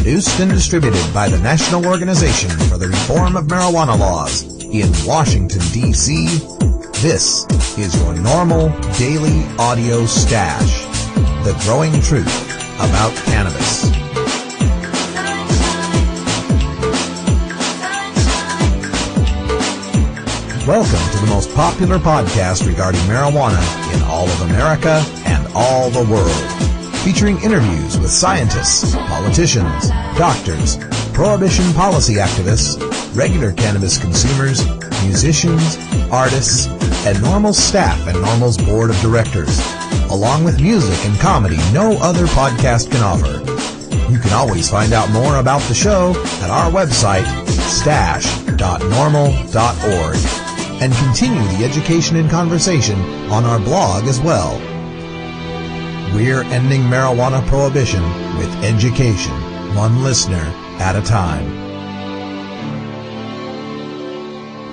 Produced and distributed by the National Organization for the Reform of Marijuana Laws in Washington, D.C., this is your NORML Daily Audio Stash, the growing truth about cannabis. Welcome to the most popular podcast regarding marijuana in all of America and all the world. Featuring interviews with scientists, politicians, doctors, prohibition policy activists, regular cannabis consumers, musicians, artists, and NORML staff and NORML's board of directors, along with music and comedy no other podcast can offer. You can always find out more about the show at our website, stash.norml.org, and continue the education and conversation on our blog as well. We're ending marijuana prohibition with education, one listener at a time.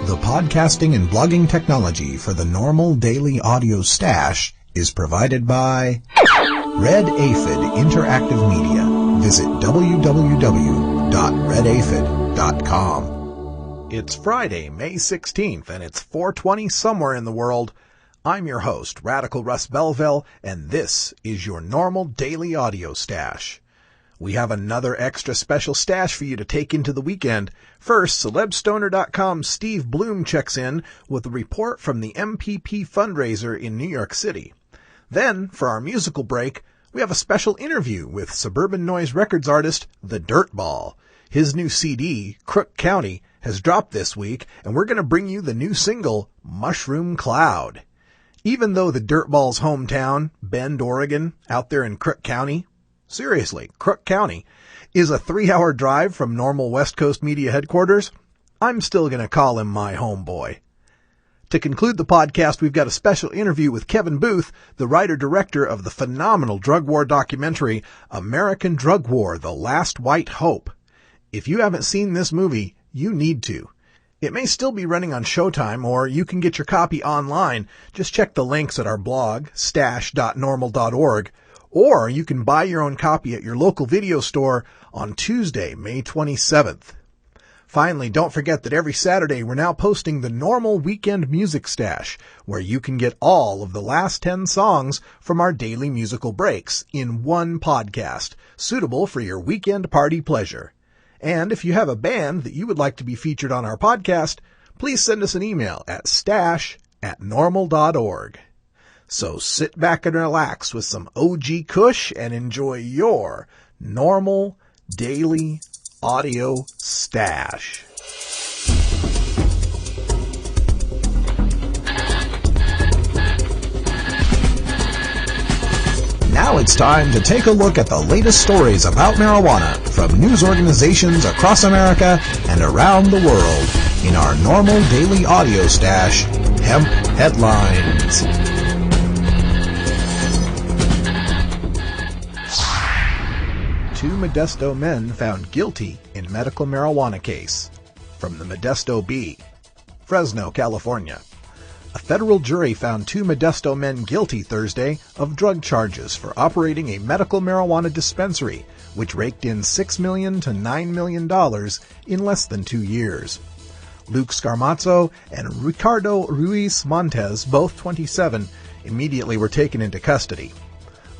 The podcasting and blogging technology for the NORML Daily Audio Stash is provided by Red Aphid Interactive Media. Visit www.redaphid.com. It's Friday, May 16th, and it's 4:20 somewhere in the world. I'm your host, Radical Russ Belville, and this is your NORML Daily Audio Stash. We have another extra special stash for you to take into the weekend. First, CelebStoner.com's Steve Bloom checks in with a report from the MPP Fundraiser in New York City. Then, for our musical break, we have a special interview with Suburban Noise Records artist The Dirtball. His new CD, Crook County, has dropped this week, and we're going to bring you the new single, Mushroom Cloud. Even though the Dirtball's hometown, Bend, Oregon, out there in Crook County, seriously, Crook County, is a 3-hour drive from NORML West Coast Media Headquarters, I'm still going to call him my homeboy. To conclude the podcast, we've got a special interview with Kevin Booth, the writer-director of the phenomenal drug war documentary, American Drug War, The Last White Hope. If you haven't seen this movie, you need to. It may still be running on Showtime, or you can get your copy online. Just check the links at our blog, stash.norml.org, or you can buy your own copy at your local video store on Tuesday, May 27th. Finally, don't forget that every Saturday we're now posting the NORML Weekend Music Stash, where you can get all of the last 10 songs from our daily musical breaks in one podcast, suitable for your weekend party pleasure. And if you have a band that you would like to be featured on our podcast, please send us an email at stash@norml.org. So sit back and relax with some OG Kush and enjoy your NORML Daily Audio Stash. Now it's time to take a look at the latest stories about marijuana from news organizations across America and around the world in our NORML Daily Audio Stash, Hemp Headlines. Two Modesto men found guilty in medical marijuana case. From the Modesto Bee, Fresno, California. A federal jury found two Modesto men guilty Thursday of drug charges for operating a medical marijuana dispensary, which raked in $6 million to $9 million in less than 2 years. Luke Scarmazzo and Ricardo Ruiz Montes, both 27, immediately were taken into custody.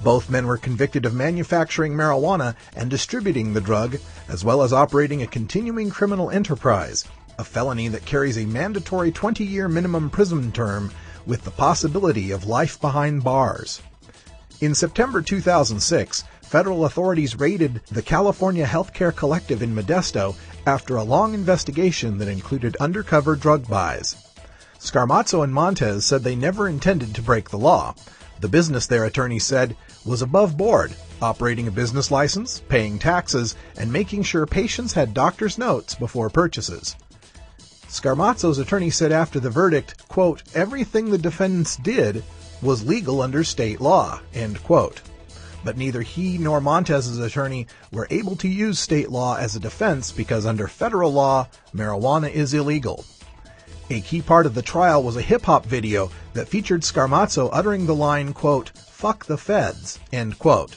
Both men were convicted of manufacturing marijuana and distributing the drug, as well as operating a continuing criminal enterprise, a felony that carries a mandatory 20-year minimum prison term with the possibility of life behind bars. In September 2006, federal authorities raided the California Healthcare Collective in Modesto after a long investigation that included undercover drug buys. Scarmazzo and Montes said they never intended to break the law. The business, their attorney said, was above board, operating a business license, paying taxes, and making sure patients had doctor's notes before purchases. Scarmazzo's attorney said after the verdict, quote, "Everything the defendants did was legal under state law," end quote. But neither he nor Montez's attorney were able to use state law as a defense because under federal law, marijuana is illegal. A key part of the trial was a hip-hop video that featured Scarmazzo uttering the line, quote, "Fuck the feds," end quote.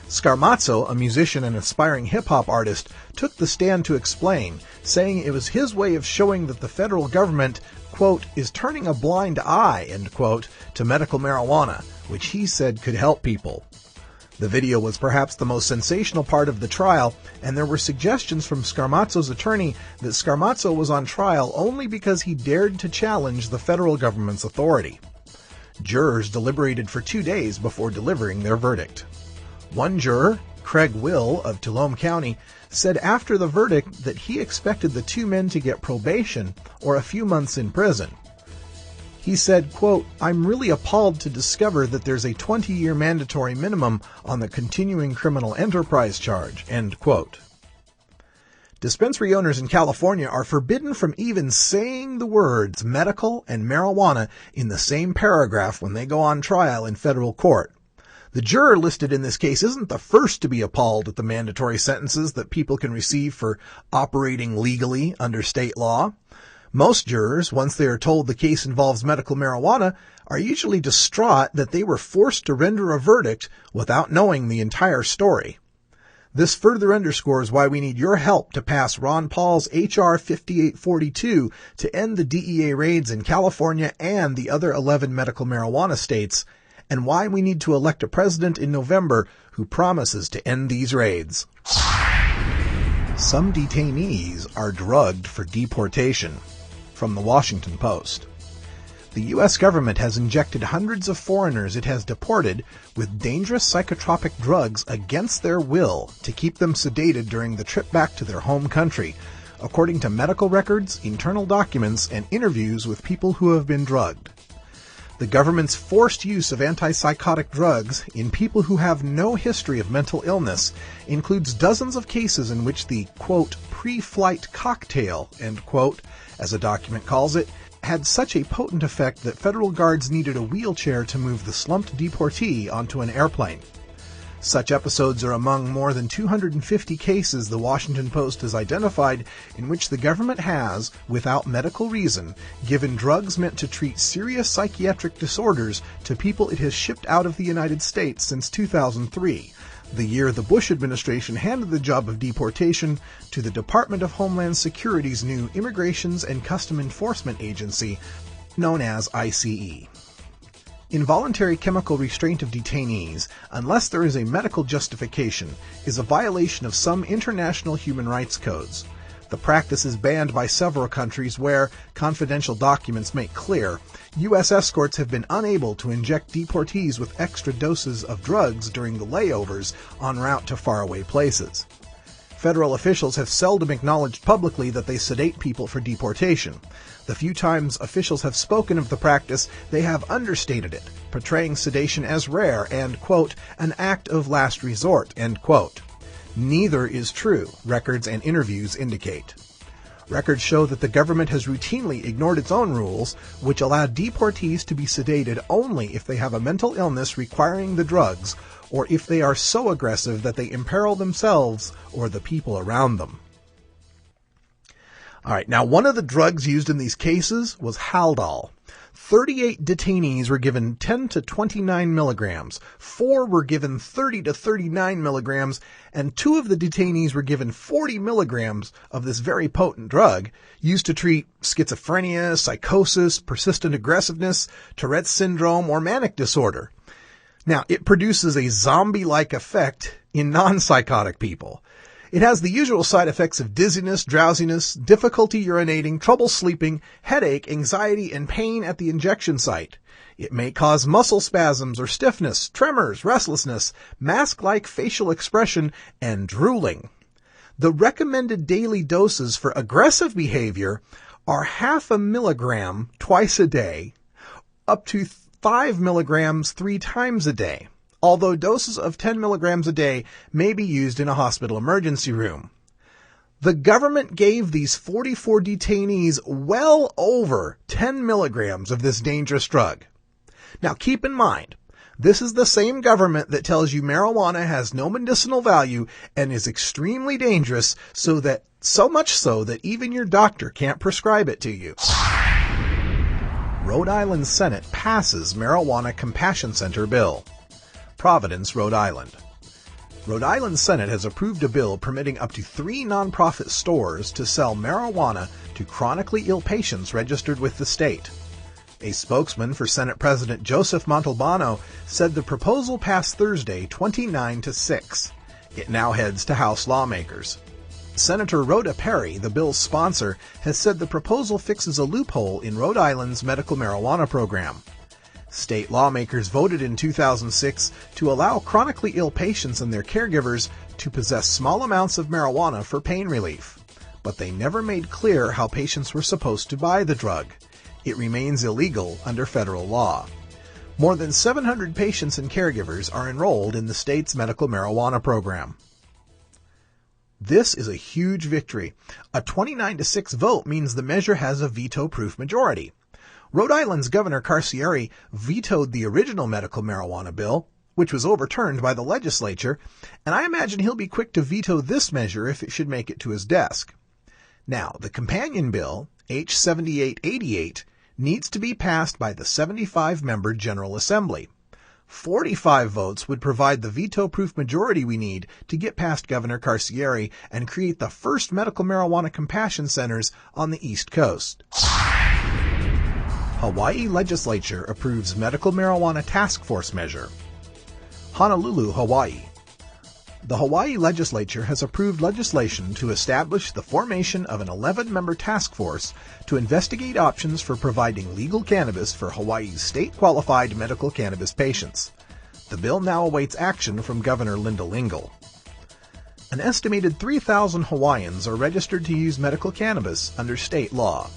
Scarmazzo, a musician and aspiring hip-hop artist, took the stand to explain, saying it was his way of showing that the federal government, quote, is turning a blind eye, end quote, to medical marijuana, which he said could help people. The video was perhaps the most sensational part of the trial, and there were suggestions from Scarmazzo's attorney that Scarmazzo was on trial only because he dared to challenge the federal government's authority. Jurors deliberated for 2 days before delivering their verdict. One juror, Craig Will of Tuolumne County, said after the verdict that he expected the two men to get probation or a few months in prison. He said, quote, "I'm really appalled to discover that there's a 20-year mandatory minimum on the continuing criminal enterprise charge," end quote. Dispensary owners in California are forbidden from even saying the words medical and marijuana in the same paragraph when they go on trial in federal court. The juror listed in this case isn't the first to be appalled at the mandatory sentences that people can receive for operating legally under state law. Most jurors, once they are told the case involves medical marijuana, are usually distraught that they were forced to render a verdict without knowing the entire story. This further underscores why we need your help to pass Ron Paul's H.R. 5842 to end the DEA raids in California and the other 11 medical marijuana states, and why we need to elect a president in November who promises to end these raids. Some detainees are drugged for deportation. From the Washington Post. The U.S. government has injected hundreds of foreigners it has deported with dangerous psychotropic drugs against their will to keep them sedated during the trip back to their home country, according to medical records, internal documents, and interviews with people who have been drugged. The government's forced use of antipsychotic drugs in people who have no history of mental illness includes dozens of cases in which the, quote, pre-flight cocktail, end quote, as a document calls it, had such a potent effect that federal guards needed a wheelchair to move the slumped deportee onto an airplane. Such episodes are among more than 250 cases the Washington Post has identified in which the government has, without medical reason, given drugs meant to treat serious psychiatric disorders to people it has shipped out of the United States since 2003, the year the Bush administration handed the job of deportation to the Department of Homeland Security's new Immigrations and Custom Enforcement Agency, known as ICE. Involuntary chemical restraint of detainees, unless there is a medical justification, is a violation of some international human rights codes. The practice is banned by several countries where, confidential documents make clear, U.S. escorts have been unable to inject deportees with extra doses of drugs during the layovers en route to faraway places. Federal officials have seldom acknowledged publicly that they sedate people for deportation. The few times officials have spoken of the practice, they have understated it, portraying sedation as rare and, quote, an act of last resort, end quote. Neither is true, records and interviews indicate. Records show that the government has routinely ignored its own rules, which allow deportees to be sedated only if they have a mental illness requiring the drugs, or if they are so aggressive that they imperil themselves or the people around them. All right, now one of the drugs used in these cases was Haldol. 38 detainees were given 10 to 29 milligrams, 4 were given 30 to 39 milligrams, and 2 of the detainees were given 40 milligrams of this very potent drug used to treat schizophrenia, psychosis, persistent aggressiveness, Tourette's syndrome, or manic disorder. Now, it produces a zombie-like effect in non-psychotic people. It has the usual side effects of dizziness, drowsiness, difficulty urinating, trouble sleeping, headache, anxiety, and pain at the injection site. It may cause muscle spasms or stiffness, tremors, restlessness, mask-like facial expression, and drooling. The recommended daily doses for aggressive behavior are 0.5 milligram twice a day, up to 5 milligrams 3 times a day, although doses of 10 milligrams a day may be used in a hospital emergency room. The government gave these 44 detainees well over 10 milligrams of this dangerous drug. Now keep in mind, this is the same government that tells you marijuana has no medicinal value and is extremely dangerous, so much so that even your doctor can't prescribe it to you. Rhode Island Senate passes Marijuana Compassion Center bill. Providence, Rhode Island. Rhode Island Senate has approved a bill permitting up to 3 nonprofit stores to sell marijuana to chronically ill patients registered with the state. A spokesman for Senate President Joseph Montalbano said the proposal passed Thursday 29-6. It now heads to House lawmakers. Senator Rhoda Perry, the bill's sponsor, has said the proposal fixes a loophole in Rhode Island's medical marijuana program. State lawmakers voted in 2006 to allow chronically ill patients and their caregivers to possess small amounts of marijuana for pain relief. But they never made clear how patients were supposed to buy the drug. It remains illegal under federal law. More than 700 patients and caregivers are enrolled in the state's medical marijuana program. This is a huge victory. A 29-6 vote means the measure has a veto-proof majority. Rhode Island's Governor Carcieri vetoed the original medical marijuana bill, which was overturned by the legislature, and I imagine he'll be quick to veto this measure if it should make it to his desk. Now, the companion bill, H. 7888, needs to be passed by the 75-member General Assembly. 45 votes would provide the veto-proof majority we need to get past Governor Carcieri and create the first medical marijuana compassion centers on the East Coast. Hawaii legislature approves medical marijuana task force measure. Honolulu, Hawaii. The Hawaii legislature has approved legislation to establish the formation of an 11-member task force to investigate options for providing legal cannabis for Hawaii's state-qualified medical cannabis patients. The bill now awaits action from Governor Linda Lingle. An estimated 3,000 Hawaiians are registered to use medical cannabis under state law.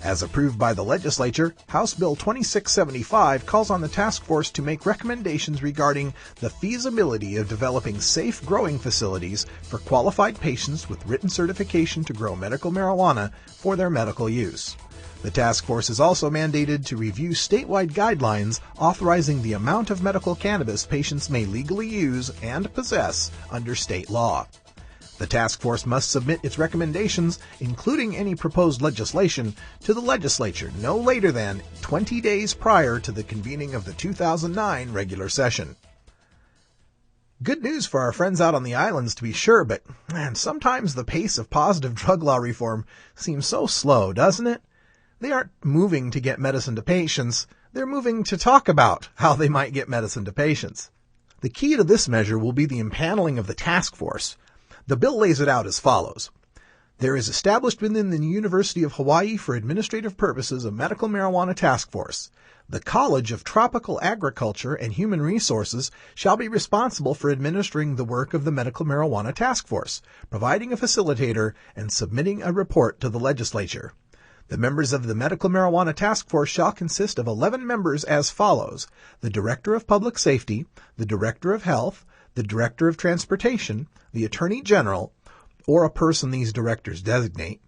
As approved by the legislature, House Bill 2675 calls on the task force to make recommendations regarding the feasibility of developing safe growing facilities for qualified patients with written certification to grow medical marijuana for their medical use. The task force is also mandated to review statewide guidelines authorizing the amount of medical cannabis patients may legally use and possess under state law. The task force must submit its recommendations, including any proposed legislation, to the legislature no later than 20 days prior to the convening of the 2009 regular session. Good news for our friends out on the islands, to be sure, but sometimes the pace of positive drug law reform seems so slow, doesn't it? They aren't moving to get medicine to patients, they're moving to talk about how they might get medicine to patients. The key to this measure will be the impaneling of the task force. The bill lays it out as follows. There is established within the University of Hawaii for administrative purposes a medical marijuana task force. The College of Tropical Agriculture and Human Resources shall be responsible for administering the work of the medical marijuana task force, providing a facilitator, and submitting a report to the legislature. The members of the medical marijuana task force shall consist of 11 members as follows: the Director of Public Safety, the Director of Health, the Director of Transportation, the Attorney General, or a person these directors designate,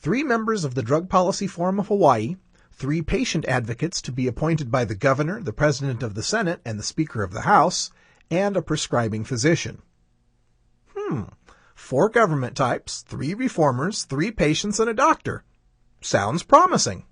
3 members of the Drug Policy Forum of Hawaii, 3 patient advocates to be appointed by the Governor, the President of the Senate, and the Speaker of the House, and a prescribing physician. 4 government types, 3 reformers, 3 patients, and a doctor. Sounds promising.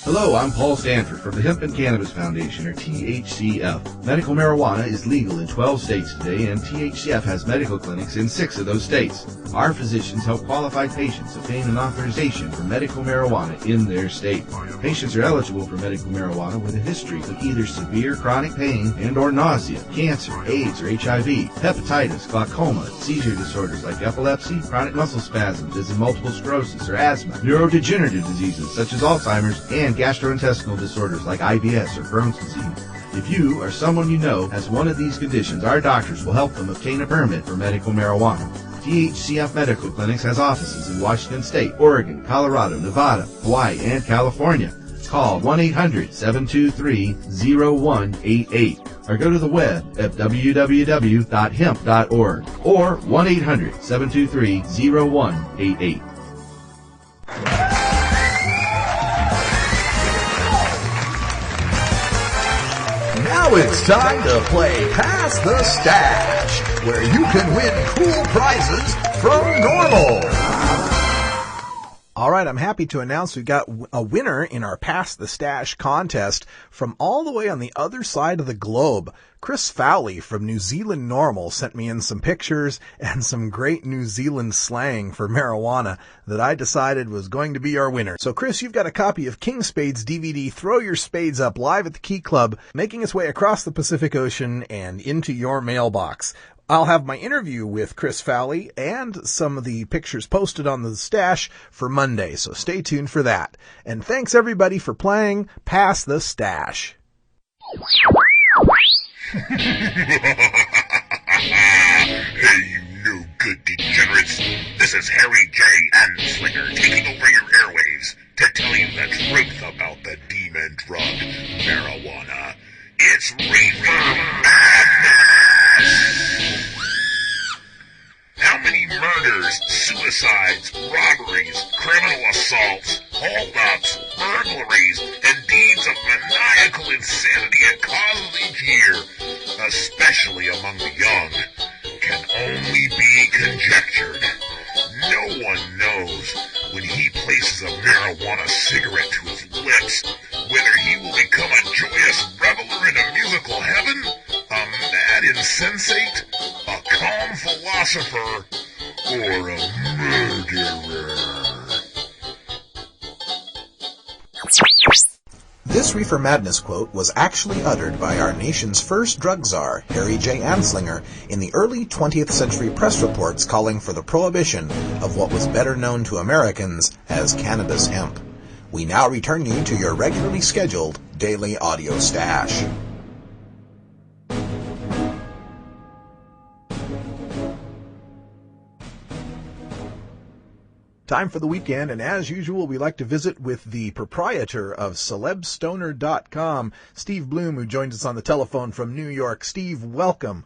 Hello, I'm Paul Stanford from the Hemp and Cannabis Foundation, or THCF. Medical marijuana is legal in 12 states today, and THCF has medical clinics in 6 of those states. Our physicians help qualified patients obtain an authorization for medical marijuana in their state. Patients are eligible for medical marijuana with a history of either severe chronic pain and or nausea, cancer, AIDS or HIV, hepatitis, glaucoma, seizure disorders like epilepsy, chronic muscle spasms as in multiple sclerosis or asthma, neurodegenerative diseases such as Alzheimer's, and gastrointestinal disorders like IBS or Crohn's disease. If you or someone you know has one of these conditions, our doctors will help them obtain a permit for medical marijuana. THCF Medical Clinics has offices in Washington State, Oregon, Colorado, Nevada, Hawaii, and California. Call 1-800-723-0188 or go to the web at www.hemp.org or 1-800-723-0188. Now it's time to play Pass the Stash, where you can win cool prizes from NORML. All right, I'm happy to announce we got a winner in our Pass the Stash contest from all the way on the other side of the globe. Chris Fowley from New Zealand NORML sent me in some pictures and some great New Zealand slang for marijuana that I decided was going to be our winner. So Chris, you've got a copy of King Spade's DVD, Throw Your Spades Up, live at the Key Club, making its way across the Pacific Ocean and into your mailbox. I'll have my interview with Chris Fowley and some of the pictures posted on the stash for Monday, so stay tuned for that. And thanks everybody for playing Pass the Stash. Hey, you no-good degenerates. This is Harry J. Anslinger taking over your airwaves to tell you the truth about the demon drug, marijuana. It's reefer madness! How many murders, suicides, robberies, criminal assaults, hold-ups, burglaries, and deeds of maniacal insanity it causes each year, especially among the young, can only be conjectured. No one knows when he places a marijuana cigarette to his lips whether he will become a joyous reveler in a musical heaven, a mad insensate, a calm philosopher, or a murderer. This Reefer Madness quote was actually uttered by our nation's first drug czar, Harry J. Anslinger, in the early 20th century press reports calling for the prohibition of what was better known to Americans as cannabis hemp. We now return you to your regularly scheduled daily audio stash. Time for the weekend, and as usual, we like to visit with the proprietor of celebstoner.com, Steve Bloom, who joins us on the telephone from New York. Steve, welcome.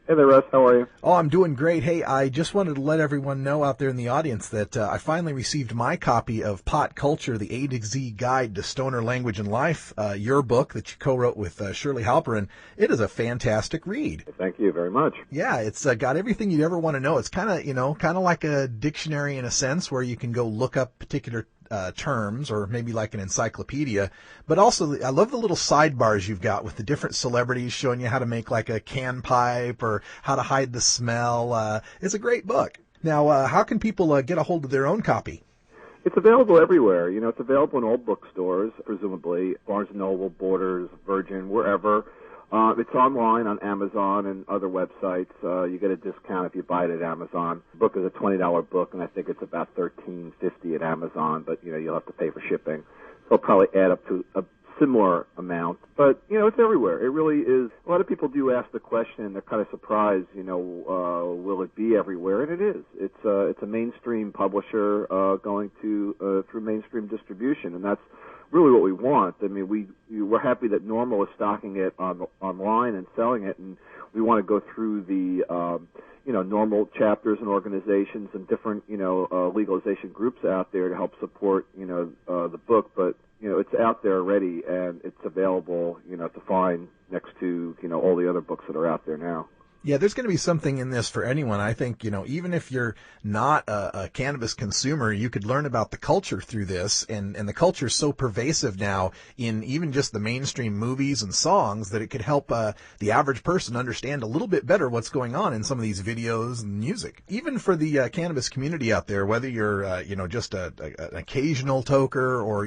Hey there, Russ. How are you? Oh, I'm doing great. Hey, I just wanted to let everyone know out there in the audience that I finally received my copy of Pot Culture, the A to Z Guide to Stoner Language and Life, your book that you co-wrote with Shirley Halperin. It is a fantastic read. Thank you very much. Yeah, it's got everything you'd ever want to know. It's kind of like a dictionary in a sense where you can go look up particular terms, or maybe like an encyclopedia, but also I love the little sidebars you've got with the different celebrities showing you how to make like a can pipe or how to hide the smell. It's a great book. Now, how can people get a hold of their own copy? It's available everywhere. You know, it's available in all bookstores, presumably, Barnes & Noble, Borders, Virgin, wherever. It's online on Amazon and other websites. You get a discount if you buy it at Amazon. The book is a $20 book, and I think it's about $13.50 at Amazon, but, you know, you'll have to pay for shipping. So it'll probably add up to a similar amount. But, you know, it's everywhere. It really is. A lot of people do ask the question, they're kind of surprised, you know, will it be everywhere? And it is. It's a mainstream publisher going to through mainstream distribution, and that's really what we want. I mean, we're happy that NORML is stocking it online and selling it, and we want to go through the NORML chapters and organizations and different legalization groups out there to help support the book. But it's out there already, and it's available to find next to all the other books that are out there now. Yeah, there's going to be something in this for anyone. I think, even if you're not a cannabis consumer, you could learn about the culture through this. And the culture is so pervasive now in even just the mainstream movies and songs that it could help the average person understand a little bit better what's going on in some of these videos and music. Even for the cannabis community out there, whether you're, just an occasional toker or,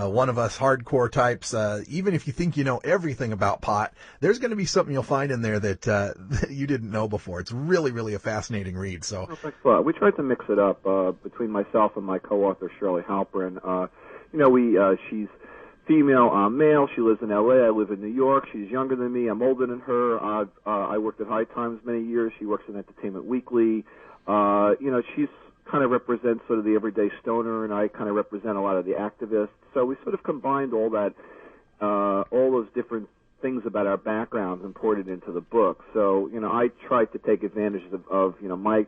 one of us hardcore types, even if you think you know everything about pot, there's going to be something you'll find in there that you didn't know before. It's really, really a fascinating read. So, thanks a lot. We tried to mix it up between myself and my co-author Shirley Halperin. She's female, I'm male. She lives in L.A. I live in New York. She's younger than me. I'm older than her. I worked at High Times many years. She works in Entertainment Weekly. She's kind of represents sort of the everyday stoner, and I kind of represent a lot of the activists. So we sort of combined all that, all those different things about our backgrounds and poured it into the book. So, I tried to take advantage of my,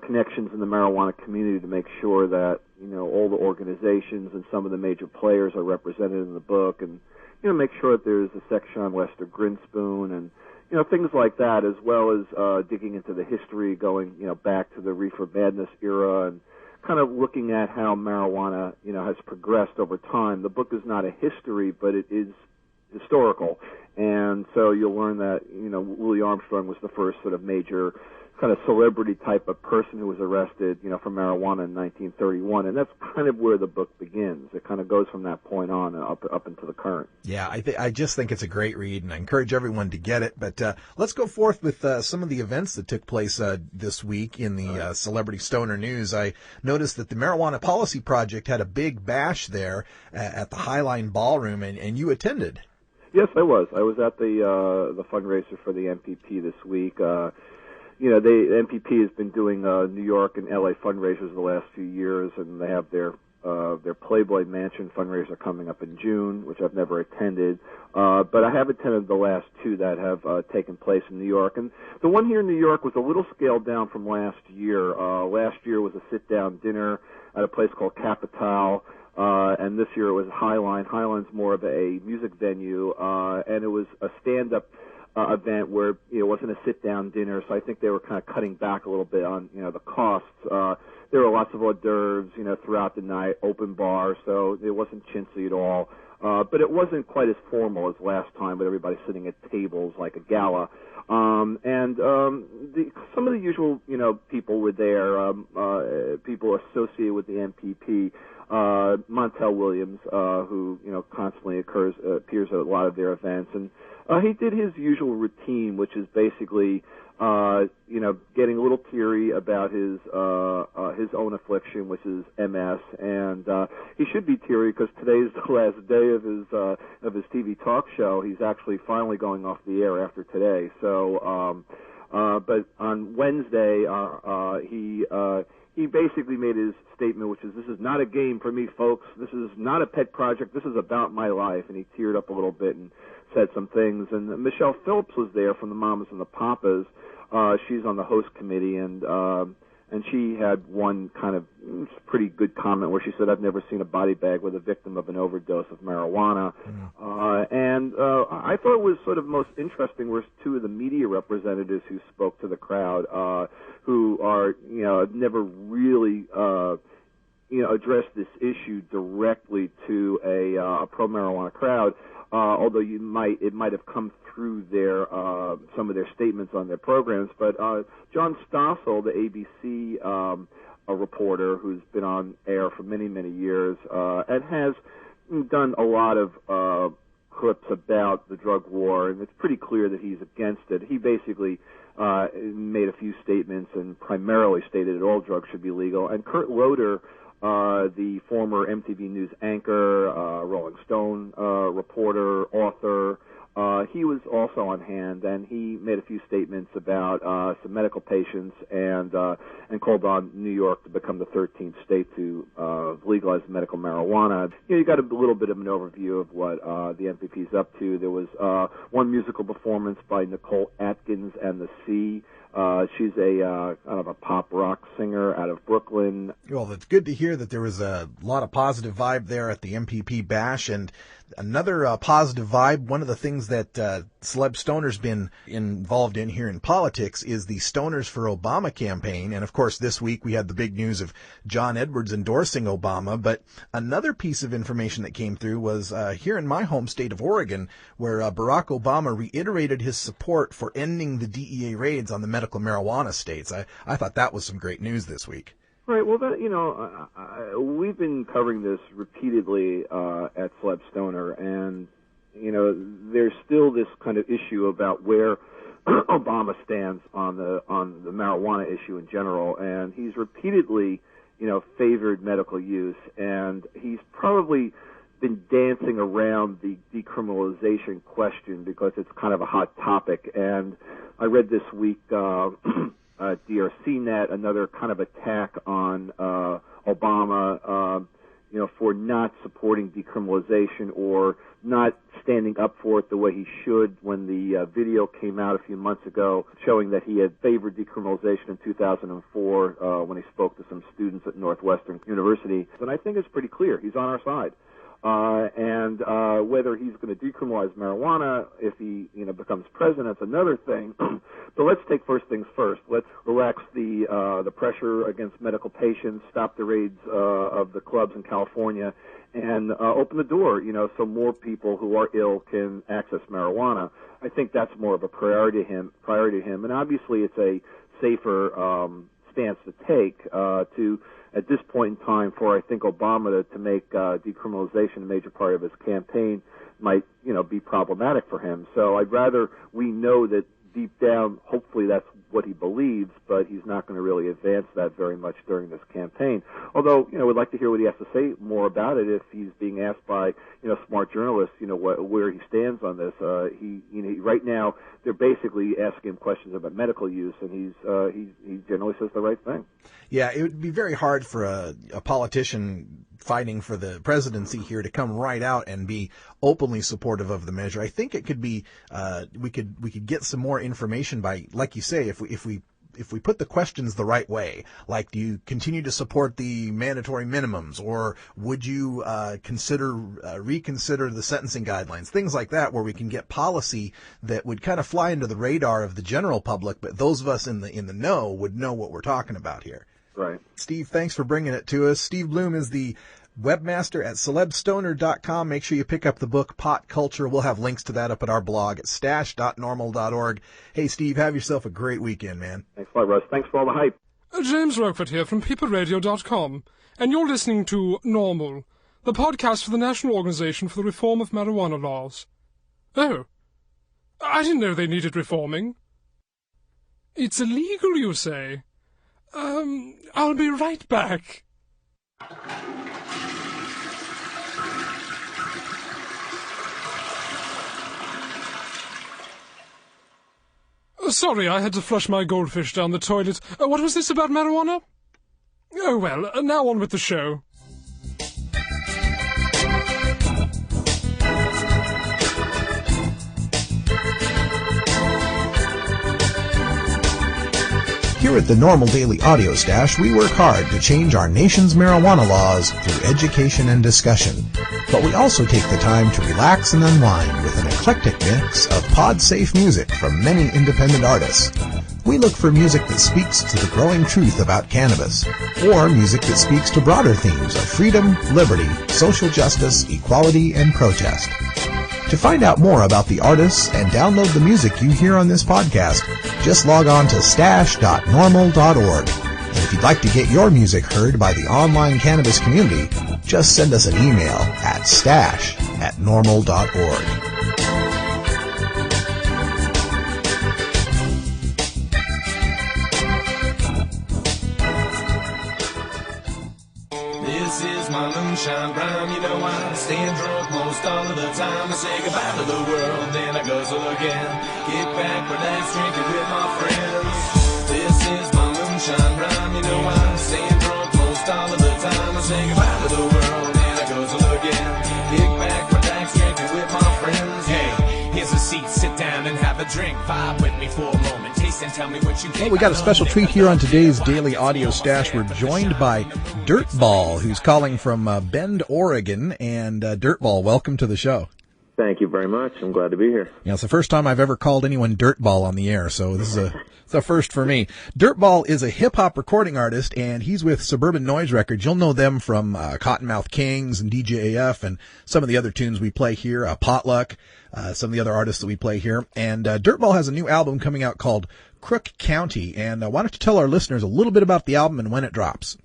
connections in the marijuana community to make sure that, all the organizations and some of the major players are represented in the book, and, make sure that there's a section on Lester Grinspoon and, things like that, as well as digging into the history, going, back to the Reefer Madness era, and kind of looking at how marijuana, has progressed over time. The book is not a history, but it is historical. And so you'll learn that, Louis Armstrong was the first sort of major kind of celebrity type of person who was arrested, for marijuana in 1931. And that's kind of where the book begins. It kind of goes from that point on and up into the current. Yeah, I just think it's a great read, and I encourage everyone to get it. But let's go forth with some of the events that took place this week in the Celebrity Stoner News. I noticed that the Marijuana Policy Project had a big bash there at the Highline Ballroom, and you attended. Yes, I was. I was at the fundraiser for the MPP this week. The MPP has been doing New York and LA fundraisers the last few years, and they have their Playboy Mansion fundraiser coming up in June, which I've never attended. But I have attended the last two that have taken place in New York. And the one here in New York was a little scaled down from last year. Last year was a sit-down dinner at a place called Capital. And this year it was Highline. Highline's more of a music venue, and it was a stand-up event where it wasn't a sit-down dinner, so I think they were kind of cutting back a little bit on the costs. There were lots of hors d'oeuvres throughout the night, open bar, so it wasn't chintzy at all. But it wasn't quite as formal as last time, with everybody sitting at tables like a gala. Some of the usual people were there, people associated with the MPP. Montel Williams, who constantly appears at a lot of their events, and he did his usual routine, which is basically getting a little teary about his own affliction, which is MS, and he should be teary because today's the last day of his TV talk show. He's actually finally going off the air after today. So, but on Wednesday, he basically made his statement, which is, "This is not a game for me, folks. This is not a pet project. This is about my life." And he teared up a little bit and said some things. And Michelle Phillips was there from the Mamas and the Papas. She's on the host committee, and she had one kind of pretty good comment where she said, "I've never seen a body bag with a victim of an overdose of marijuana." And I thought it was sort of most interesting were two of the media representatives who spoke to the crowd, who are, never really, addressed this issue directly to a pro-marijuana crowd, although it might have come through their some of their statements on their programs. But John Stossel, the ABC a reporter who's been on air for many, many years, and has done a lot of clips about the drug war, and it's pretty clear that he's against it. He basically made a few statements and primarily stated that all drugs should be legal. And Kurt Loder, the former MTV News anchor, Rolling Stone reporter, author, he was also on hand, and he made a few statements about some medical patients and called on New York to become the 13th state to legalize medical marijuana. You got a little bit of an overview of what the MPP is up to. There was one musical performance by Nicole Atkins and the Sea. She's a kind of a pop rock singer out of Brooklyn. Well, it's good to hear that there was a lot of positive vibe there at the MPP Bash, and another positive vibe. One of the things that Celeb Stoner's been involved in here in politics is the Stoners for Obama campaign. And of course, this week we had the big news of John Edwards endorsing Obama. But another piece of information that came through was here in my home state of Oregon, where Barack Obama reiterated his support for ending the DEA raids on the medical marijuana states. I thought that was some great news this week. Right. Well, we've been covering this repeatedly at Celeb Stoner, and there's still this kind of issue about where Obama stands on the marijuana issue in general, and he's repeatedly, favored medical use, and he's probably been dancing around the decriminalization question because it's kind of a hot topic. And I read this week. DRCnet, another kind of attack on Obama, for not supporting decriminalization or not standing up for it the way he should when the video came out a few months ago showing that he had favored decriminalization in 2004 when he spoke to some students at Northwestern University. And I think it's pretty clear. He's on our side. And whether he's going to decriminalize marijuana if he, becomes president, that's another thing. But let's take first things first. Let's relax the pressure against medical patients, stop the raids of the clubs in California, and open the door, so more people who are ill can access marijuana. I think that's more of a priority to him. And obviously it's a safer stance to take to, at this point in time, for I think Obama to make decriminalization a major part of his campaign might, be problematic for him. So I'd rather we know that deep down, hopefully that's what he believes, but he's not going to really advance that very much during this campaign. Although, we'd like to hear what he has to say more about it if he's being asked by, smart journalists, where he stands on this. Right now they're basically asking him questions about medical use, and he generally says the right thing. Yeah, it would be very hard for a politician fighting for the presidency here to come right out and be openly supportive of the measure. I think it could be we could get some more information by, like you say, if we put the questions the right way, like, do you continue to support the mandatory minimums, or would you reconsider the sentencing guidelines, things like that, where we can get policy that would kind of fly under the radar of the general public, but those of us in the know would know what we're talking about here. Right. Steve, thanks for bringing it to us. Steve Bloom is the webmaster at celebstoner.com. Make sure you pick up the book Pot Culture. We'll have links to that up at our blog at stash.normal.org. Hey, Steve, have yourself a great weekend, man. Thanks a lot, Russ. Thanks for all the hype. James Roquefort here from peopleradio.com, and you're listening to NORML, the podcast for the National Organization for the Reform of Marijuana Laws. Oh, I didn't know they needed reforming. It's illegal, you say? I'll be right back. Sorry, I had to flush my goldfish down the toilet. What was this about marijuana? Oh well, now on with the show. Here at the Normal Daily Audio Stash, we work hard to change our nation's marijuana laws through education and discussion. But we also take the time to relax and unwind with an eclectic mix of pod-safe music from many independent artists. We look for music that speaks to the growing truth about cannabis, or music that speaks to broader themes of freedom, liberty, social justice, equality, and protest. To find out more about the artists and download the music you hear on this podcast, just log on to stash.normal.org. And if you'd like to get your music heard by the online cannabis community, just send us an email at stash@normal.org. This is my moonshine rhyme, I'm staying drunk most all of the time. I say goodbye to the world, then I guzzle again. Get back, relax, drinking with my friends. This is my moonshine rhyme, I'm staying drunk most all of the time. I say goodbye to the world, then I guzzle again. Get back, relax, drinking with my friends. Hey, here's a seat, sit down and have a drink. Vibe with me for a moment, taste and tell me what you think. Well, we got a special treat here on today's Daily Audio Stash. We're joined by Dirtball, who's calling from Bend, Oregon. And Dirtball, welcome to the show. Thank you very much. I'm glad to be here. Yeah, it's the first time I've ever called anyone Dirtball on the air, so this is it's a first for me. Dirtball is a hip-hop recording artist, and he's with Suburban Noise Records. You'll know them from Cottonmouth Kings and DJAF and some of the other tunes we play here, Potluck, some of the other artists that we play here. And Dirtball has a new album coming out called Crook County. And why don't you tell our listeners a little bit about the album and when it drops?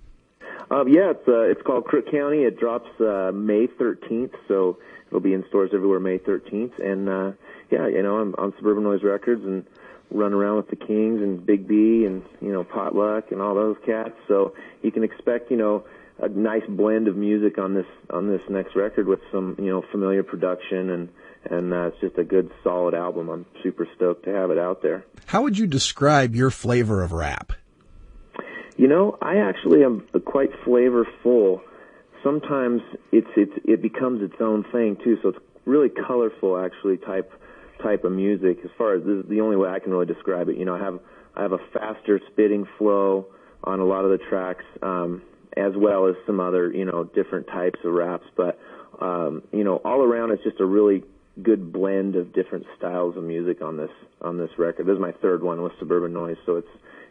It's called Crook County. It drops May 13th, so it'll be in stores everywhere May 13th. And, I'm on Suburban Noise Records and run around with the Kings and Big B and, Potluck and all those cats. So you can expect, a nice blend of music on this next record with some, familiar production and it's just a good, solid album. I'm super stoked to have it out there. How would you describe your flavor of rap? I actually am quite flavorful. Sometimes it becomes its own thing too. So it's really colorful, actually, type of music. As far as this is the only way I can really describe it. I have a faster spitting flow on a lot of the tracks, as well as some other different types of raps. But all around it's just a really good blend of different styles of music on this record. This is my third one with Suburban Noise, so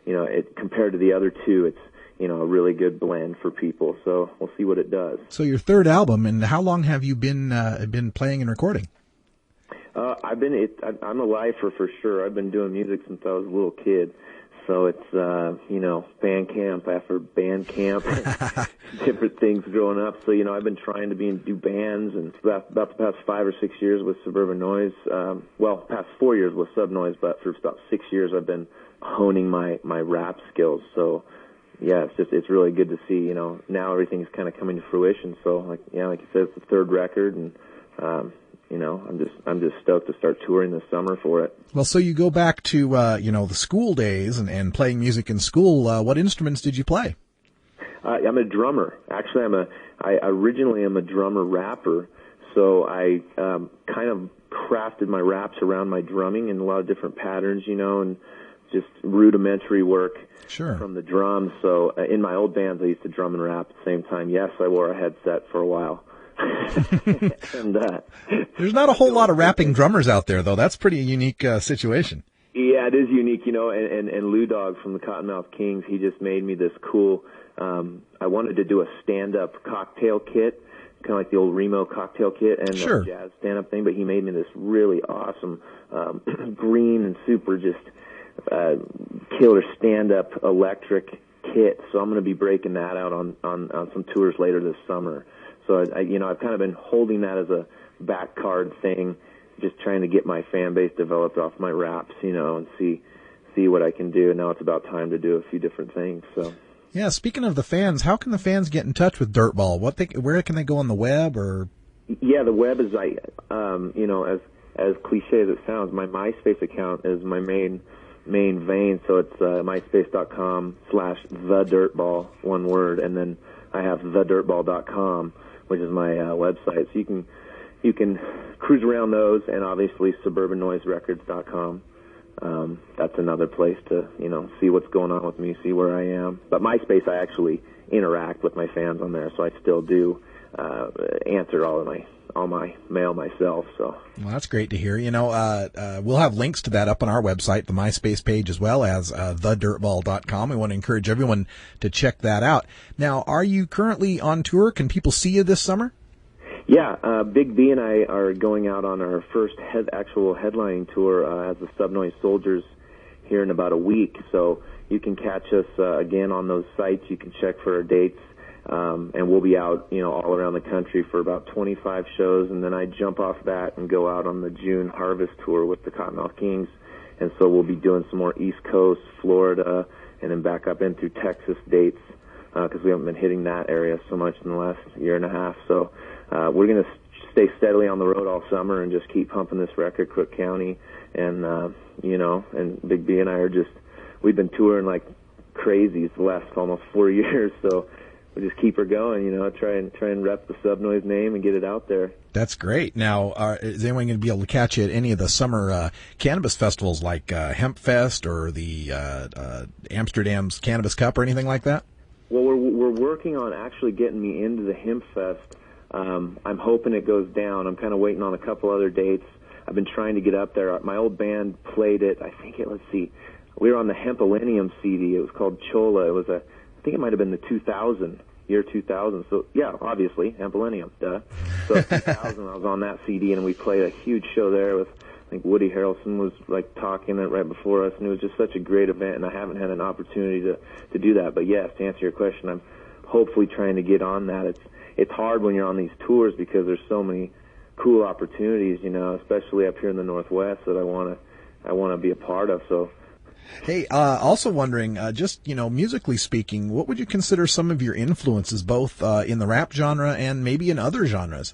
it's compared to the other two, it's a really good blend for people. So we'll see what it does. So your third album, and how long have you been playing and recording? I'm a lifer for sure. I've been doing music since I was a little kid. So it's, band camp after band camp, different things growing up. So, I've been trying to do bands, and about the past 5 or 6 years with Suburban Noise, past 4 years with Sub Noise, but for about 6 years I've been honing my rap skills. So, yeah, it's really good to see, now everything's kind of coming to fruition. So, like you said, it's the third record, and, I'm just stoked to start touring this summer for it. Well, so you go back to, the school days and playing music in school. What instruments did you play? I'm a drummer. Actually, I originally am a drummer rapper. So I kind of crafted my raps around my drumming in a lot of different patterns, and just rudimentary work from the drums. So in my old bands, I used to drum and rap at the same time. Yes, I wore a headset for a while. And, there's not a whole lot of rapping drummers out there, though. That's pretty unique situation. Yeah, it is unique, and Lou Dog from the Cottonmouth Kings, he just made me this cool, I wanted to do a stand-up cocktail kit, kind of like the old Remo cocktail kit and the jazz stand-up thing, but he made me this really awesome green and super just killer stand-up electric kit. So I'm going to be breaking that out on some tours later this summer. So I've kind of been holding that as a back card thing, just trying to get my fan base developed off my raps, and see what I can do. And now it's about time to do a few different things. So. Yeah, speaking of the fans, how can the fans get in touch with Dirtball? Where can they go on the web, or? Yeah, the web is as cliche as it sounds, my MySpace account is my main vein. So it's myspace.com/thedirtball, one word, and then I have thedirtball.com, which is my website. So you can cruise around those, and obviously suburbannoiserecords.com. That's another place to, see what's going on with me, see where I am. But MySpace, I actually interact with my fans on there, so I still do answer all my mail myself. So. Well, that's great to hear. We'll have links to that up on our website, the MySpace page, as well as thedirtball.com. We want to encourage everyone to check that out. Now, are you currently on tour? Can people see you this summer? Yeah, Big B and I are going out on our first actual headlining tour as the Sub Noise Soldiers here in about a week. So you can catch us again on those sites. You can check for our dates. And we'll be out, all around the country for about 25 shows, and then I jump off that and go out on the June Harvest Tour with the Cottonmouth Kings. And so we'll be doing some more East Coast, Florida, and then back up in through Texas dates, because we haven't been hitting that area so much in the last year and a half. So we're going to stay steadily on the road all summer and just keep pumping this record, Crook County. And, and Big B and I we've been touring like crazies the last almost 4 years, so we'll just keep her going, try and rep the Sub Noise name and get it out there. That's great. Now, is anyone going to be able to catch you at any of the summer cannabis festivals like Hemp Fest or the Amsterdam's Cannabis Cup or anything like that? Well, we're working on actually getting me into the Hemp Fest. I'm hoping it goes down. I'm kind of waiting on a couple other dates. I've been trying to get up there. My old band played it. We were on the Hempillennium CD. It was called Chola. I think it might have been the year 2000. So, yeah, obviously, Hempillennium, duh. So, 2000, I was on that CD, and we played a huge show there with, I think Woody Harrelson was, talking it right before us, and it was just such a great event, and I haven't had an opportunity to do that. But, yes, to answer your question, I'm hopefully trying to get on that. It's hard when you're on these tours because there's so many cool opportunities, especially up here in the Northwest that I want to be a part of, so. Hey, also wondering, musically speaking, what would you consider some of your influences, both in the rap genre and maybe in other genres?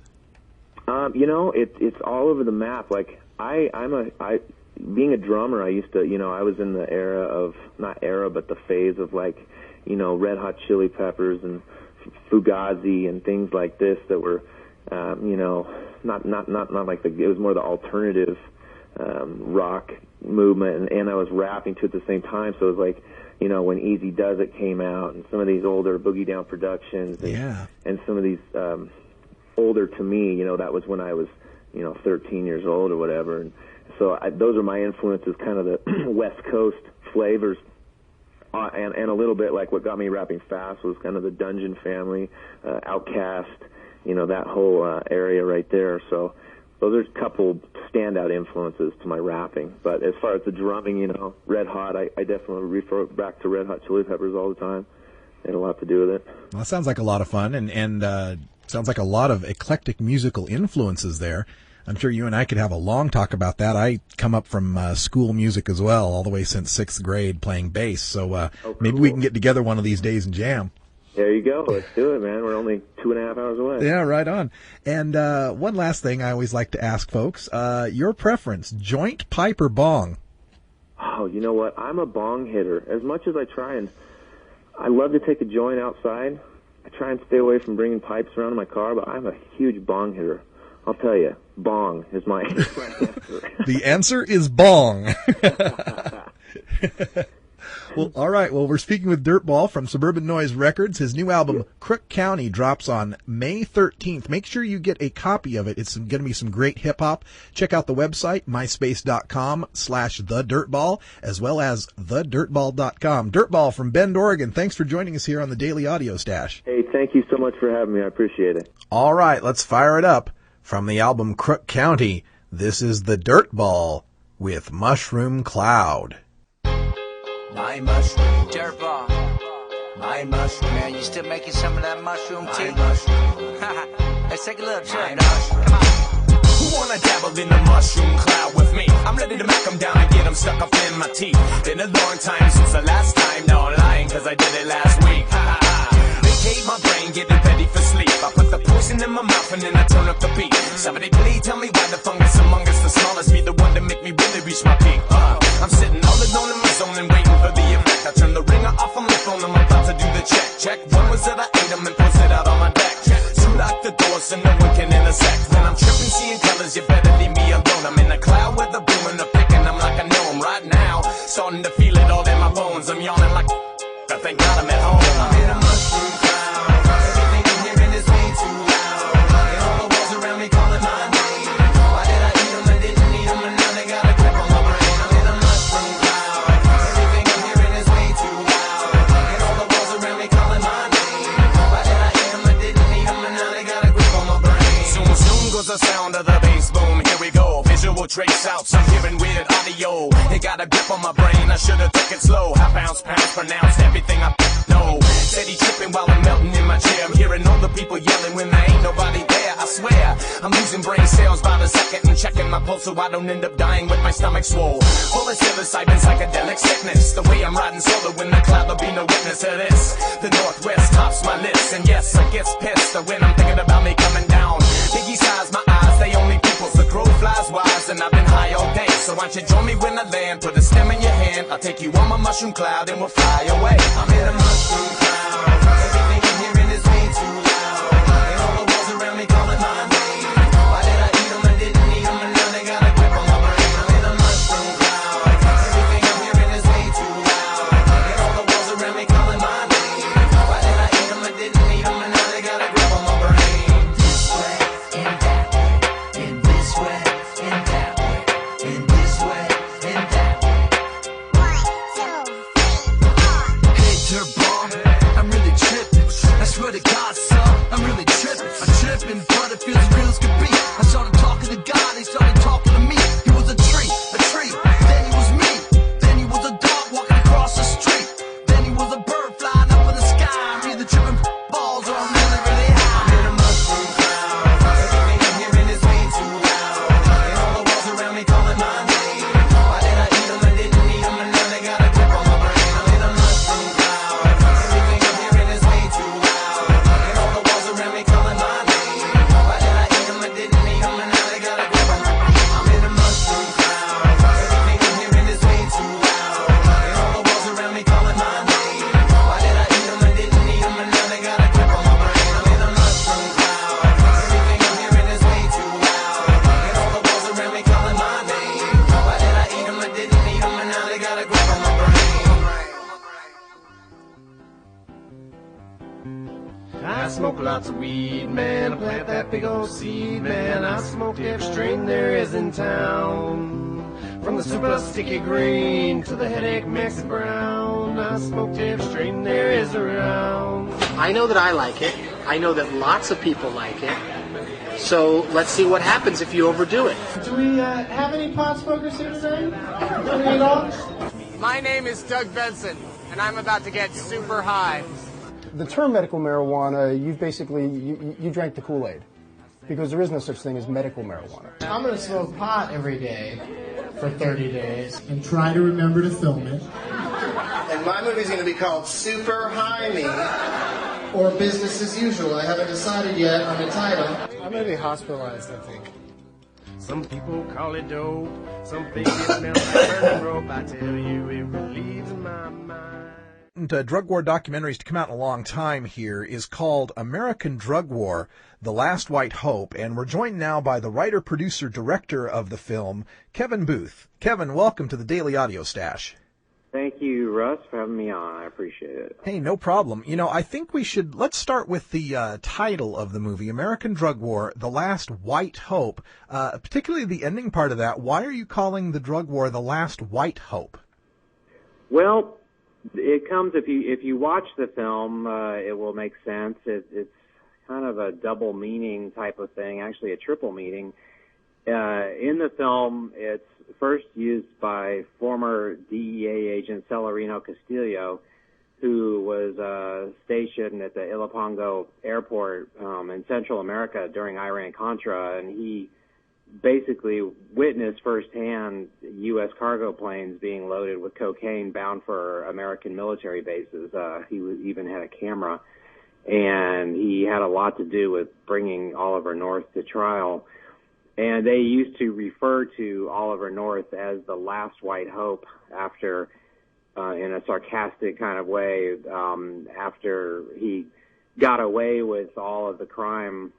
It's all over the map. Like being a drummer, I used to, I was in the era of, not era, but the phase of Red Hot Chili Peppers and Fugazi and things like this that were, not like it was more the alternative rock movement, and I was rapping to it at the same time. So it was when Easy Does It came out, and some of these older Boogie Down Productions, and some of these older to me, you know, that was when I was, you know, 13 years old or whatever. And so those are my influences, kind of the West Coast flavors. And a little bit like what got me rapping fast was kind of the Dungeon Family, Outkast, you know, that whole area right there. So those are a couple standout influences to my rapping. But as far as the drumming, you know, Red Hot, I definitely refer back to Red Hot Chili Peppers all the time. They had a lot to do with it. Well, that sounds like a lot of fun, and sounds like a lot of eclectic musical influences there. I'm sure you and I could have a long talk about that. I come up from school music as well, all the way since 6th grade playing bass. So maybe we can get together one of these days and jam. There you go. Let's do it, man. We're only 2.5 hours away. Yeah, right on. And one last thing I always like to ask folks, your preference, joint, pipe, or bong? Oh, you know what? I'm a bong hitter. As much as I try and I love to take a joint outside, I try and stay away from bringing pipes around in my car, but I'm a huge bong hitter. I'll tell you, bong is my answer. The answer is bong. Well, all right. Well, we're speaking with Dirtball from Suburban Noise Records. His new album, Crook County, drops on May 13th. Make sure you get a copy of it. It's going to be some great hip-hop. Check out the website, myspace.com/thedirtball, as well as thedirtball.com. Dirtball from Bend, Oregon, thanks for joining us here on the Daily Audio Stash. Hey, thank you so much for having me. I appreciate it. All right, let's fire it up. From the album Crook County, this is the Dirtball with Mushroom Cloud. My mushroom. Dirtball. My mushroom. Man, you still making some of that mushroom tea? My mushroom. Let's take a little trip, dog. Come on. Who wanna dabble in the mushroom cloud with me? I'm ready to make them down and get them stuck up in my teeth. Been a long time since the last time. No, I'm lying, cause I did it last week. Vacate my brain, get it ready for sleep. I put the poison in my mouth and then I turn up the beat. Somebody please tell me why the fungus among us, the smallest, be the one to make me really reach my peak. I'm sitting all alone in my zone and waiting for the effect. I turn the ringer off on my phone, I'm about to do the check. One was that I ate them and posted out on my deck. Two lock the door so no one can intersect. When I'm tripping, seeing colors, you better leave me alone. I'm in the cloud with the boom and the pick and I'm like a gnome right now. Starting to feel it all in my bones. I'm yawning like I thank God I'm at home. I'm in a mushroom cloud. Everything I'm hearing is way too loud. And all the walls around me calling my name. Why did I eat them and didn't eat them and now they got a grip on my brain? I'm in a mushroom cloud. Everything I'm hearing is way too loud. And all the walls around me calling my name. Why did I eat them and didn't eat them and now they got a grip on my brain? Soon, soon goes the sound of the bass boom. Here we go. Visual trace out. I'm hearing weird audio. It got a grip on my brain. I should've took it slow. Half ounce, pounds pronounced everything I know. Steady tripping while I'm melting in my chair. I'm hearing all the people yelling when there ain't nobody there. I swear, I'm losing brain cells by the second and checking my pulse so I don't end up dying with my stomach swole. Full of psilocybin, psychedelic sickness. The way I'm riding solo in the cloud, there'll be no witness to this. The Northwest tops my list, and yes, I get pissed when I'm thinking about me coming down. Biggie size, my eyes, they only pupils. The crow flies wise, and I've been high all day. So why don't you join me when I land? Put a stem in your hand, I'll take you on my mushroom cloud, and we'll fly away. I'm in a mushroom cloud. Everything I'm hearing is way too loud. And all the walls around me calling my name. Why did I eat them and didn't eat them and now they got a grip on my brain? I'm in a mushroom cloud. Everything I'm hearing is way too loud. And all the walls around me calling my name. Why did I eat them and didn't eat them and now they got a grip on my brain? This way and that way, and this way and that way, and this way and that way. 1, 2, 3, 4. Hey, Dirtball, I'm really tripping. I swear to God, son, I'm really tripping. I'm tripping, but it feels as real as could be. I started talking to God, he started talking to me. He was a tree, then he was me. Then he was a dog walking across the street. Then he was a bird flying up in the sky. I'm either tripping balls or I'm really, really high. I'm in a mushroom cloud. Everything I'm hearing is way too loud. And all the walls around me calling my name. Why did I eat them and didn't eat them and now they got a grip on my brain? I'm in a mushroom cloud. Everything I'm hearing is way too loud. And all the walls around me calling my name. Why did I eat them and didn't eat them and now I smoke lots of weed, man. I plant that big old seed, man. I smoke every strain there is in town. From the super sticky green to the headache Mexican brown. I smoked every strain there is around. I know that I like it. I know that lots of people like it. So let's see what happens if you overdo it. Do we have any pot smokers here today? Any at all? My name is Doug Benson, and I'm about to get super high. The term medical marijuana, you've basically, you drank the Kool-Aid. Because there is no such thing as medical marijuana. I'm going to smoke pot every day for 30 days. And try to remember to film it. And my movie's going to be called Super High Me. Or Business as Usual. I haven't decided yet on the title. I'm going to be hospitalized, I think. Some people call it dope. Some think it smells like burning rope. I tell you, it relieves my mind. Drug war documentaries to come out in a long time here is called American Drug War, The Last White Hope, and we're joined now by the writer, producer, director of the film, Kevin Booth. Kevin, welcome to the Daily Audio Stash. Thank you, Russ, for having me on. I appreciate it. Hey, no problem. You know, I think let's start with the title of the movie, American Drug War, The Last White Hope, particularly the ending part of that. Why are you calling the drug war The Last White Hope? Well, it comes, if you watch the film, it will make sense. It's kind of a double meaning type of thing, actually a triple meaning. In the film, it's first used by former DEA agent Celerino Castillo, who was stationed at the Ilopango airport in Central America during Iran-Contra, and he basically witnessed firsthand U.S. cargo planes being loaded with cocaine bound for American military bases. He even had a camera, and he had a lot to do with bringing Oliver North to trial. And they used to refer to Oliver North as the last white hope after, in a sarcastic kind of way, after he got away with all of the crime,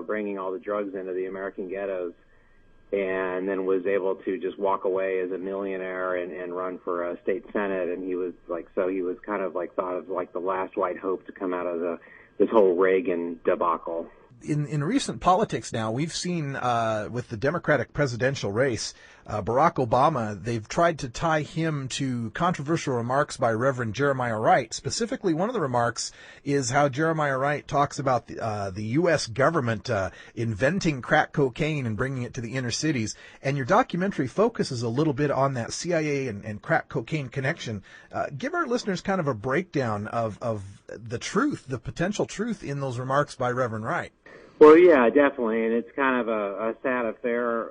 bringing all the drugs into the American ghettos, and then was able to just walk away as a millionaire and run for a state senate. And he was kind of thought of like the last white hope to come out of this whole Reagan debacle. In recent politics now, we've seen with the Democratic presidential race, Barack Obama, they've tried to tie him to controversial remarks by Reverend Jeremiah Wright. Specifically, one of the remarks is how Jeremiah Wright talks about the U.S. government inventing crack cocaine and bringing it to the inner cities. And your documentary focuses a little bit on that CIA and crack cocaine connection. Give our listeners kind of a breakdown of the truth, the potential truth in those remarks by Reverend Wright. Well, yeah, definitely, and it's kind of a sad affair.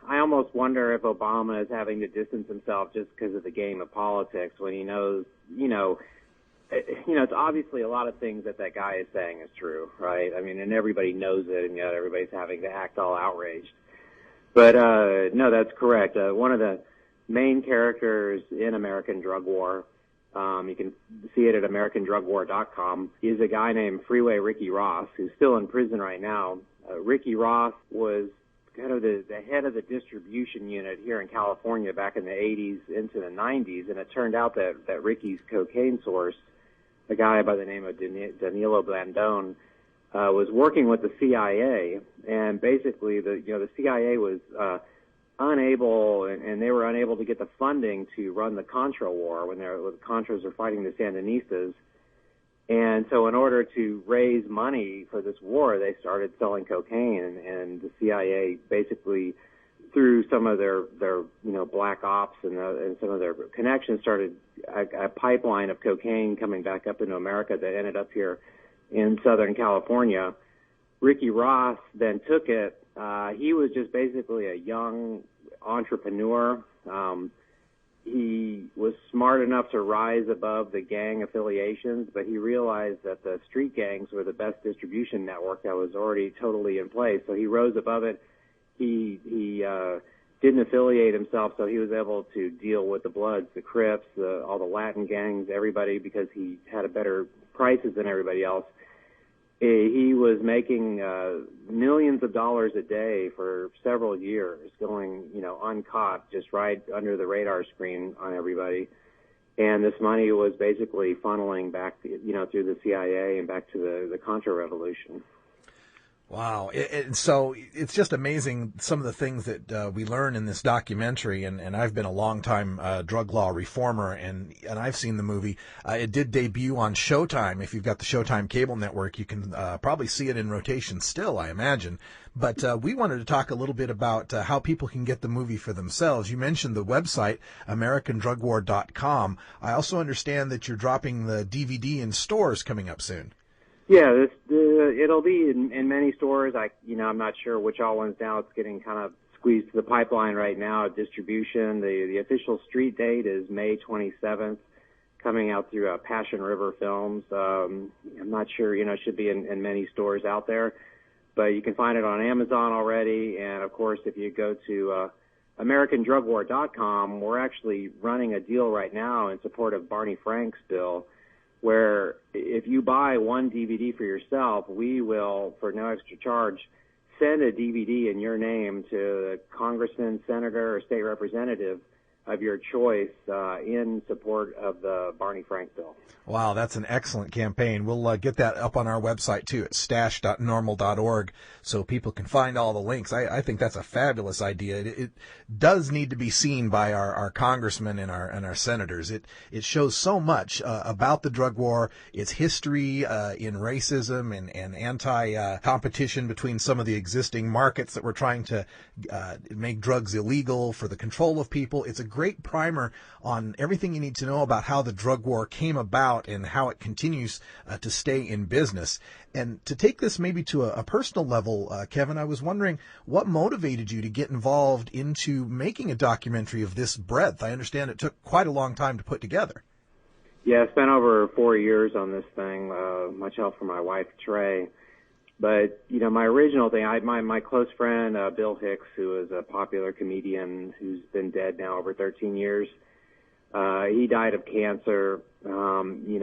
I almost wonder if Obama is having to distance himself just because of the game of politics when he knows, it's obviously a lot of things that guy is saying is true, right? I mean, and everybody knows it, and yet everybody's having to act all outraged. But, no, that's correct. One of the main characters in American Drug War, you can see it at AmericanDrugWar.com, is a guy named Freeway Ricky Ross, who's still in prison right now. Ricky Ross was kind of the head of the distribution unit here in California back in the 80s into the 90s, and it turned out that Ricky's cocaine source, a guy by the name of Danilo Blandone, was working with the CIA, and basically the CIA was unable, and they were unable to get the funding to run the Contra War when the Contras were fighting the Sandinistas. And so in order to raise money for this war, they started selling cocaine, and the CIA basically, through some of their black ops and some of their connections, started a pipeline of cocaine coming back up into America that ended up here in Southern California. Ricky Ross then took it. He was just basically a young entrepreneur. He was smart enough to rise above the gang affiliations, but he realized that the street gangs were the best distribution network that was already totally in place. So he rose above it. He didn't affiliate himself, so he was able to deal with the Bloods, the Crips, all the Latin gangs, everybody, because he had a better prices than everybody else. He was making millions of dollars a day for several years, going, uncaught, just right under the radar screen on everybody. And this money was basically funneling back, through the CIA and back to the Contra revolution. Wow. So it's just amazing some of the things that we learn in this documentary, and I've been a long-time drug law reformer, and I've seen the movie. It did debut on Showtime. If you've got the Showtime cable network, you can probably see it in rotation still, I imagine. But we wanted to talk a little bit about how people can get the movie for themselves. You mentioned the website, AmericanDrugWar.com. I also understand that you're dropping the DVD in stores coming up soon. Yeah, it'll be in many stores. I'm not sure which all ones now. It's getting kind of squeezed to the pipeline right now of distribution. The official street date is May 27th, coming out through Passion River Films. I'm not sure, it should be in many stores out there, but you can find it on Amazon already. And of course, if you go to AmericanDrugWar.com, we're actually running a deal right now in support of Barney Frank's bill, where if you buy one DVD for yourself, we will, for no extra charge, send a DVD in your name to a congressman, senator, or state representative of your choice in support of the Barney Frank bill. Wow, that's an excellent campaign. We'll get that up on our website, too, at stash.normal.org, so people can find all the links. I think that's a fabulous idea. It does need to be seen by our congressmen and our senators. It shows so much about the drug war, its history in racism and anti-competition between some of the existing markets that were trying to make drugs illegal for the control of people. It's a great primer on everything you need to know about how the drug war came about and how it continues to stay in business. And to take this maybe to a personal level, Kevin, I was wondering what motivated you to get involved into making a documentary of this breadth. I understand it took quite a long time to put together. Yeah, I spent over 4 years on this thing, much help from my wife, Trey. But, my original thing, my close friend, Bill Hicks, who is a popular comedian who's been dead now over 13 years, he died of cancer. You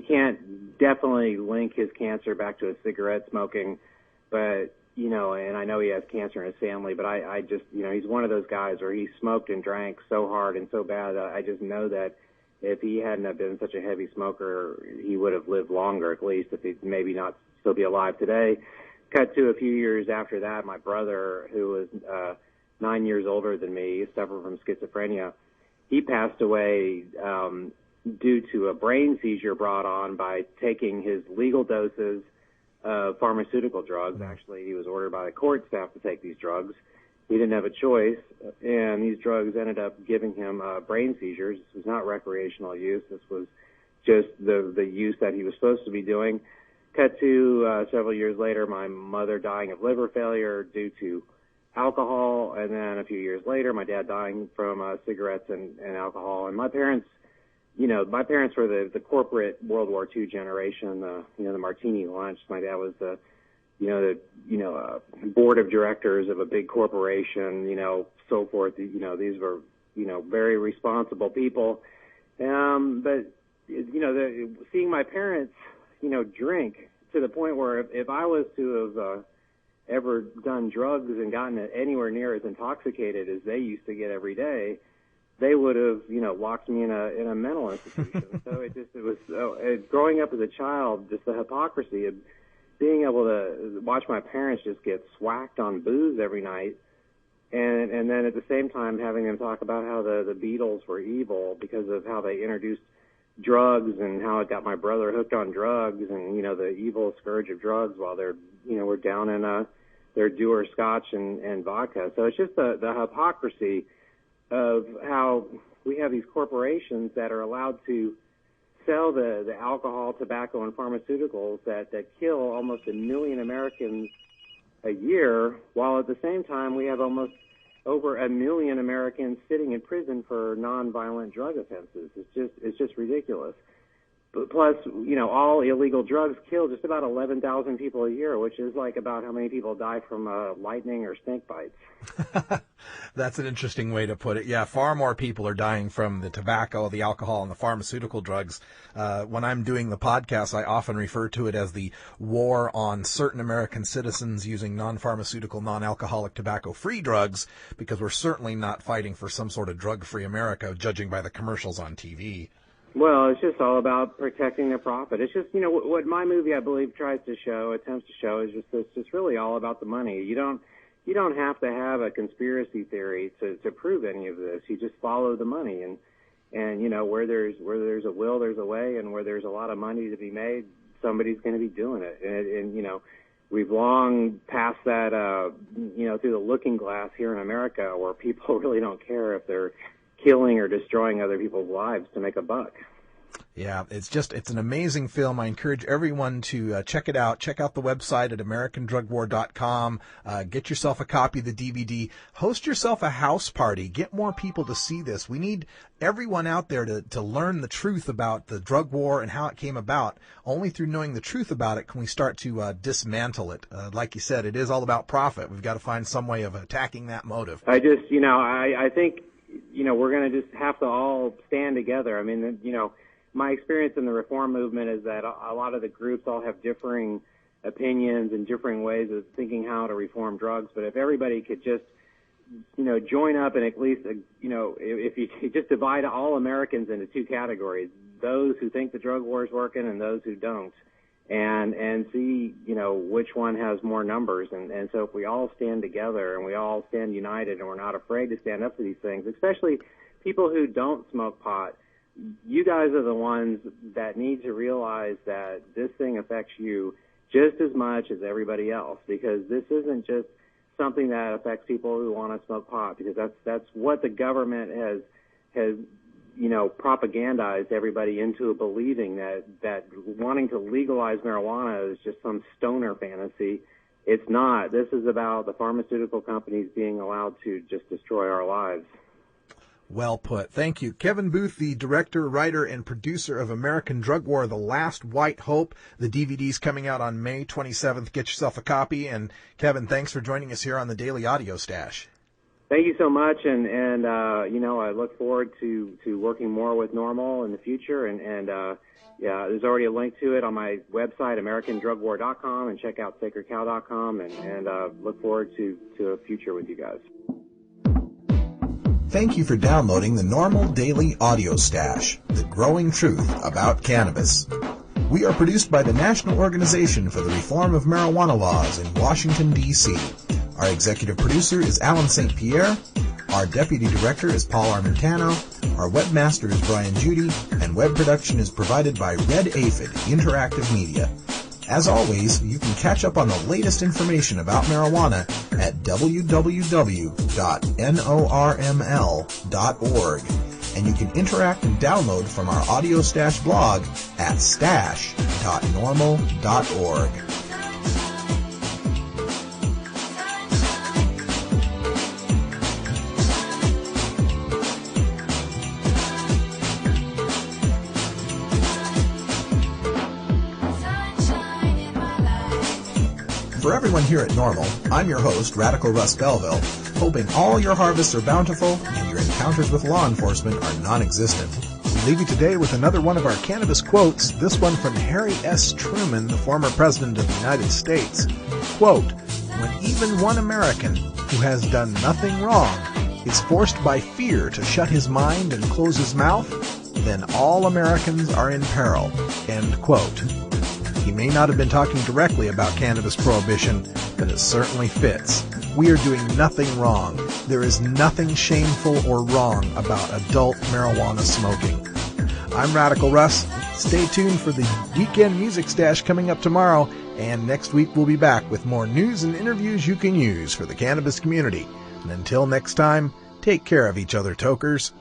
can't definitely link his cancer back to his cigarette smoking, but, and I know he has cancer in his family, but I just, he's one of those guys where he smoked and drank so hard and so bad that I just know that if he hadn't have been such a heavy smoker, he would have lived longer, at least, if he'd maybe not still be alive today. Cut to a few years after that, my brother, who was 9 years older than me, suffered from schizophrenia. He passed away due to a brain seizure brought on by taking his legal doses of pharmaceutical drugs. Actually, he was ordered by the court staff to take these drugs. He didn't have a choice, and these drugs ended up giving him brain seizures. This was not recreational use. This was just the use that he was supposed to be doing. Cut to several years later, my mother dying of liver failure due to alcohol, and then a few years later, my dad dying from cigarettes and alcohol. And my parents were the corporate World War II generation, the martini lunch. My dad was the board of directors of a big corporation, so forth. These were, very responsible people. But, seeing my parents, drink to the point where if I was to have ever done drugs and gotten anywhere near as intoxicated as they used to get every day, they would have, locked me in a mental institution. So growing up as a child, just the hypocrisy of being able to watch my parents just get swacked on booze every night, and then at the same time having them talk about how the Beatles were evil because of how they introduced drugs and how it got my brother hooked on drugs and, the evil scourge of drugs while they're, we're down in their Dewar Scotch and vodka. So it's just the hypocrisy of how we have these corporations that are allowed to sell the alcohol, tobacco, and pharmaceuticals that kill almost 1 million Americans a year, while at the same time we have almost over 1 million Americans sitting in prison for nonviolent drug offenses. It's just ridiculous. Plus, all illegal drugs kill just about 11,000 people a year, which is like about how many people die from lightning or snake bites. That's an interesting way to put it. Yeah, far more people are dying from the tobacco, the alcohol, and the pharmaceutical drugs. When I'm doing the podcast, I often refer to it as the war on certain American citizens using non-pharmaceutical, non-alcoholic, tobacco-free drugs, because we're certainly not fighting for some sort of drug-free America, judging by the commercials on TV. Well, it's just all about protecting the profit. It's just, what my movie, I believe, attempts to show is just it's just really all about the money. You don't have to have a conspiracy theory to prove any of this. You just follow the money, and where there's a will, there's a way, and where there's a lot of money to be made, somebody's going to be doing it. And we've long passed that through the looking glass here in America, where people really don't care if they're killing or destroying other people's lives to make a buck. Yeah, it's an amazing film. I encourage everyone to check it out. Check out the website at AmericanDrugWar.com. Get yourself a copy of the DVD. Host yourself a house party. Get more people to see this. We need everyone out there to learn the truth about the drug war and how it came about. Only through knowing the truth about it can we start to dismantle it. Like you said, it is all about profit. We've got to find some way of attacking that motive. I think we're going to just have to all stand together. I mean, my experience in the reform movement is that a lot of the groups all have differing opinions and differing ways of thinking how to reform drugs. But if everybody could just, join up and at least, if you just divide all Americans into two categories, those who think the drug war is working and those who don't, and see, which one has more numbers. And so if we all stand together and we all stand united and we're not afraid to stand up to these things, especially people who don't smoke pot, you guys are the ones that need to realize that this thing affects you just as much as everybody else, because this isn't just something that affects people who want to smoke pot, because that's what the government has propagandized everybody into believing that wanting to legalize marijuana is just some stoner fantasy. It's not. This is about the pharmaceutical companies being allowed to just destroy our lives. Well put. Thank you. Kevin Booth, the director, writer, and producer of American Drug War, The Last White Hope. The DVD's coming out on May 27th. Get yourself a copy. And Kevin, thanks for joining us here on the Daily Audio Stash. Thank you so much, and I look forward to working more with NORML in the future, and there's already a link to it on my website, AmericanDrugWar.com, and check out SacredCow.com, and look forward to a future with you guys. Thank you for downloading the NORML Daily Audio Stash, the growing truth about cannabis. We are produced by the National Organization for the Reform of Marijuana Laws in Washington, D.C. Our executive producer is Alan St. Pierre. Our deputy director is Paul Armentano. Our webmaster is Brian Judy. And web production is provided by Red Aphid Interactive Media. As always, you can catch up on the latest information about marijuana at www.norml.org. And you can interact and download from our Audio Stash blog at stash.norml.org. For everyone here at NORML, I'm your host, Radical Russ Belville, hoping all your harvests are bountiful and your encounters with law enforcement are non-existent. We leave you today with another one of our cannabis quotes, this one from Harry S. Truman, the former President of the United States. Quote, "When even one American who has done nothing wrong is forced by fear to shut his mind and close his mouth, then all Americans are in peril." End quote. He may not have been talking directly about cannabis prohibition, but it certainly fits. We are doing nothing wrong. There is nothing shameful or wrong about adult marijuana smoking. I'm Radical Russ. Stay tuned for the Weekend Music Stash coming up tomorrow, and next week we'll be back with more news and interviews you can use for the cannabis community. And until next time, take care of each other, tokers.